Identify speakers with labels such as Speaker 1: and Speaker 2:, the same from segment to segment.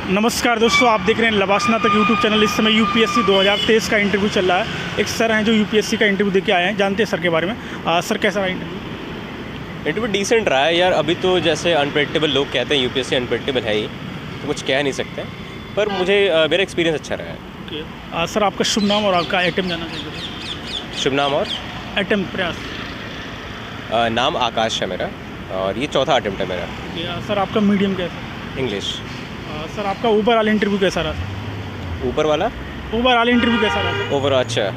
Speaker 1: नमस्कार दोस्तों, आप देख रहे हैं लवासना तक यूट्यूब चैनल। इस समय यूपीएससी 2023 का इंटरव्यू चल रहा है। एक सर हैं जो यूपीएससी का इंटरव्यू देके आए हैं, जानते हैं सर के बारे में। सर कैसा रहा
Speaker 2: इंटरव्यू? डिसेंट रहा है यार। अभी तो जैसे अनप्रेडिक्टेबल लोग कहते हैं, यूपीएससी अनप्रेडिक्टेबल है ही, तो कुछ कह नहीं सकते, पर मुझे मेरा एक्सपीरियंस अच्छा रहा है।
Speaker 1: सर आपका शुभ नाम और आपका अटेम्प्ट जानना चाहिए।
Speaker 2: शुभ नाम और
Speaker 1: अटेम्प्ट प्रयास।
Speaker 2: नाम आकाश है मेरा, और ये चौथा अटेम्प्ट है मेरा।
Speaker 1: सर आपका मीडियम कैसा?
Speaker 2: इंग्लिश।
Speaker 1: सर आपका ओवरऑल इंटरव्यू कैसा रहा?
Speaker 2: ऊपर वाला
Speaker 1: ओवरऑल इंटरव्यू कैसा रहा?
Speaker 2: ओवरऑल अच्छा।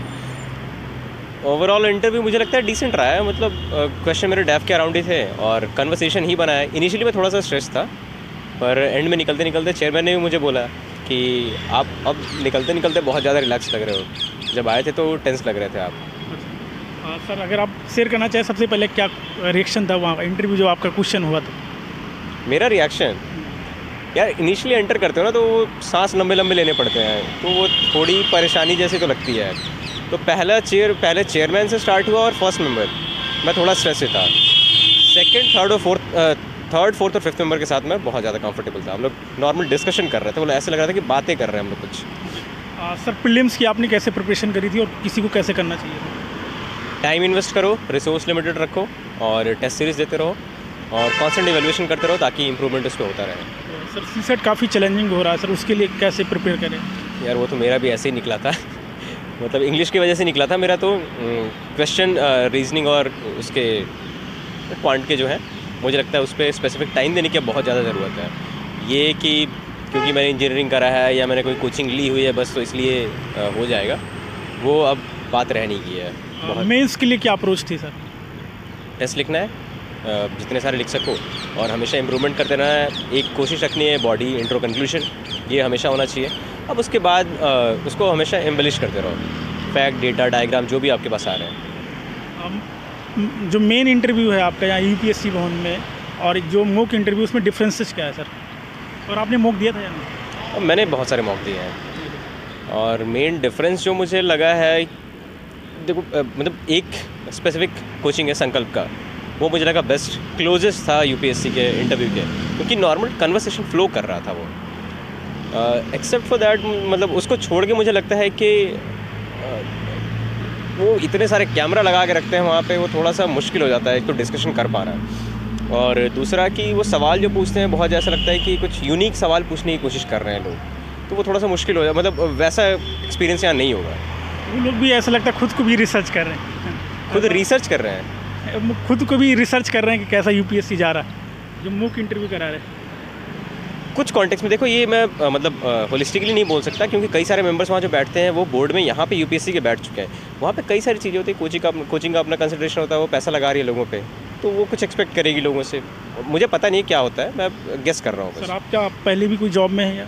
Speaker 2: ओवरऑल इंटरव्यू मुझे लगता है डिसेंट रहा है। मतलब क्वेश्चन मेरे डेफ के अराउंड ही थे और कन्वर्सेशन ही बना है। इनिशियली मैं थोड़ा सा स्ट्रेस था, पर एंड में निकलते निकलते चेयरमैन ने भी मुझे बोला कि आप अब निकलते निकलते बहुत ज़्यादा रिलैक्स लग रहे हो। जब आए थे तो टेंस लग रहे थे आप।
Speaker 1: सर अगर आप शेयर करना चाहें, सबसे पहले क्या रिएक्शन था वहाँ का इंटरव्यू जो आपका क्वेश्चन हुआ था?
Speaker 2: मेरा रिएक्शन यार, इनिशियली एंटर करते हो ना तो वो सांस लंबे लंबे लेने पड़ते हैं, तो वो थोड़ी परेशानी जैसी तो लगती है। तो पहले चेयरमैन से स्टार्ट हुआ और फर्स्ट मेंबर मैं थोड़ा स्ट्रेस था। सेकंड, थर्ड, फोर्थ और फिफ्थ मेंबर के साथ मैं बहुत ज़्यादा कंफर्टेबल था। हम लोग नॉर्मल डिस्कशन कर रहे थे, बोले ऐसे लग रहा था कि बातें कर रहे हैं हम लोग कुछ।
Speaker 1: सर प्रीलिम्स की आपने कैसे प्रिपरेशन करी थी और किसी को कैसे करना चाहिए?
Speaker 2: टाइम इन्वेस्ट करो, रिसोर्स लिमिटेड रखो, और टेस्ट सीरीज देते रहो, और कॉन्स्टेंट इवैल्यूएशन करते रहो ताकि इंप्रूवमेंट उस पर होता रहे।
Speaker 1: सर सीसेट काफ़ी चैलेंजिंग हो रहा है सर, उसके लिए कैसे प्रिपेयर करें?
Speaker 2: यार वो तो मेरा भी ऐसे ही निकला था मतलब इंग्लिश की वजह से निकला था मेरा। तो क्वेश्चन रीजनिंग और उसके पॉइंट के जो है, मुझे लगता है उस पर स्पेसिफिक टाइम देने की बहुत ज़्यादा ज़रूरत है। ये कि क्योंकि मैंने इंजीनियरिंग करा है या मैंने कोई कोचिंग ली हुई है बस, तो इसलिए हो जाएगा, वो अब बात रह नहीं की है।
Speaker 1: मेंस के लिए क्या अप्रोच थी सर?
Speaker 2: टेस्ट लिखना है, जितने सारे लिख सको, और हमेशा इम्प्रूवमेंट करते रहना है। एक कोशिश रखनी है बॉडी इंट्रो कंक्लूजन, ये हमेशा होना चाहिए। अब उसके बाद उसको हमेशा एम्बलिश करते रहो, फैक्ट, डेटा, डायग्राम जो भी आपके पास आ रहे हैं।
Speaker 1: जो मेन इंटरव्यू है आपका यहाँ यूपीएससी भवन में और जो मॉक इंटरव्यू, उसमें डिफरेंसेस क्या है सर? और आपने मॉक दिया था या नहीं?
Speaker 2: मैंने बहुत सारे मॉक दिए हैं, और मेन डिफरेंस जो मुझे लगा है, देखो मतलब एक स्पेसिफिक कोचिंग है संकल्प का, वो मुझे लगा बेस्ट, क्लोजेस्ट था यूपीएससी के इंटरव्यू के, क्योंकि नॉर्मल कन्वर्सेशन फ्लो कर रहा था वो। एक्सेप्ट फॉर दैट, मतलब उसको छोड़ के मुझे लगता है कि वो इतने सारे कैमरा लगा के रखते हैं वहाँ पे, वो थोड़ा सा मुश्किल हो जाता है। एक तो डिस्कशन कर पा रहा है, और दूसरा कि वो सवाल जो पूछते हैं बहुत ऐसा लगता है कि कुछ यूनिक सवाल पूछने की कोशिश कर रहे हैं लोग, तो वो थोड़ा सा मुश्किल हो जाए। मतलब वैसा एक्सपीरियंस यहाँ नहीं होगा।
Speaker 1: वो लोग भी ऐसा लगता है खुद को भी रिसर्च कर रहे हैं,
Speaker 2: खुद रिसर्च कर रहे हैं,
Speaker 1: खुद को भी रिसर्च कर रहे हैं कि कैसा यूपीएससी जा रहा है, जो मॉक इंटरव्यू करा रहे हैं।
Speaker 2: कुछ कॉन्टेक्स्ट में देखो, ये मैं मतलब होलिस्टिकली नहीं बोल सकता, क्योंकि कई सारे मेंबर्स वहाँ जो बैठते हैं वो बोर्ड में यहाँ पे यूपीएससी के बैठ चुके हैं। वहाँ पे कई सारी चीज़ें होती है, कोचिंग का अपना कंसिडरेशन होता है, वो पैसा लगा रही है लोगों पे, तो वो कुछ एक्सपेक्ट करेगी लोगों से। मुझे पता नहीं क्या होता है, मैं गेस कर रहा हूँ।
Speaker 1: सर आप क्या पहले भी कोई जॉब में है या?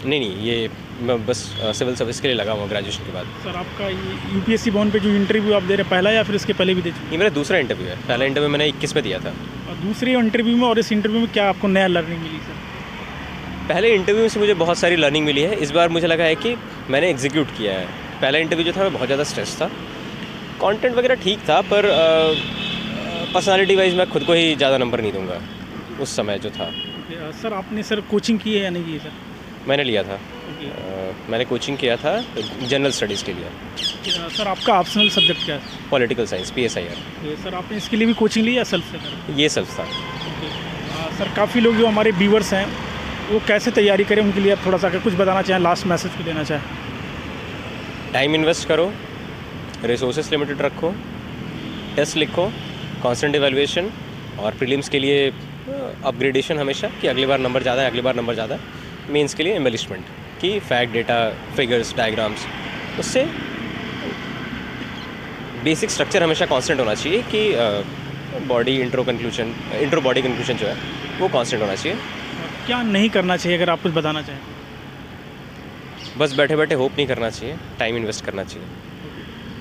Speaker 2: नहीं, ये मैं बस सिविल सर्विस के लिए लगा हुआ ग्रेजुएशन के बाद।
Speaker 1: सर आपका यूपीएससी भवन पे जो इंटरव्यू आप दे रहे हैं, पहला या फिर इसके पहले भी दे चुके?
Speaker 2: ये मेरा दूसरा इंटरव्यू है। पहला इंटरव्यू मैंने 21 में दिया था।
Speaker 1: और दूसरे इंटरव्यू में और इस इंटरव्यू में क्या आपको नया लर्निंग मिली सर?
Speaker 2: पहले इंटरव्यू से मुझे बहुत सारी लर्निंग मिली है। इस बार मुझे लगा है कि मैंने एग्जीक्यूट किया है। पहला इंटरव्यू जो था मैं बहुत ज़्यादा स्ट्रेस था, कंटेंट वगैरह ठीक था, पर पर्सनालिटी वाइज मैं खुद को ही ज़्यादा नंबर नहीं दूंगा उस समय जो था।
Speaker 1: सर आपने सर कोचिंग की है या नहीं की है सर?
Speaker 2: मैंने लिया था। मैंने कोचिंग किया था जनरल स्टडीज़ के लिए।
Speaker 1: सर आपका ऑप्शनल सब्जेक्ट क्या है?
Speaker 2: Political science, PSIR।
Speaker 1: सर आपने इसके लिए भी कोचिंग ली या सेल्फ से?
Speaker 2: ये सेल्फ था।
Speaker 1: सर काफ़ी लोग जो हमारे व्यूवर्स हैं वो कैसे तैयारी करें, उनके लिए आप थोड़ा सा अगर कुछ बताना चाहें, लास्ट मैसेज को देना चाहें?
Speaker 2: टाइम इन्वेस्ट करो, रिसोर्सेस लिमिटेड रखो, टेस्ट लिखो, कॉन्स्टेंट इवैल्यूएशन, और प्रीलिम्स के लिए अपग्रेडेशन हमेशा, कि अगली बार नंबर ज़्यादा है, अगली बार नंबर ज़्यादा है। मेंस के लिए एम्बलिशमेंट, कि फैक्ट, डेटा, फिगर्स, डायग्राम्स, उससे बेसिक स्ट्रक्चर हमेशा कांस्टेंट होना चाहिए, कि बॉडी इंट्रो बॉडी कंक्लूजन जो है वो कांस्टेंट होना चाहिए।
Speaker 1: क्या नहीं करना चाहिए अगर आप कुछ बताना चाहें?
Speaker 2: बस बैठे बैठे होप नहीं करना चाहिए, टाइम इन्वेस्ट करना चाहिए।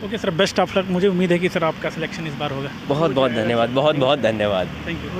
Speaker 1: Okay sir, best of luck. मुझे उम्मीद है कि सर आपका सिलेक्शन इस बार होगा।
Speaker 2: बहुत बहुत धन्यवाद, बहुत बहुत धन्यवाद।
Speaker 1: Thank you.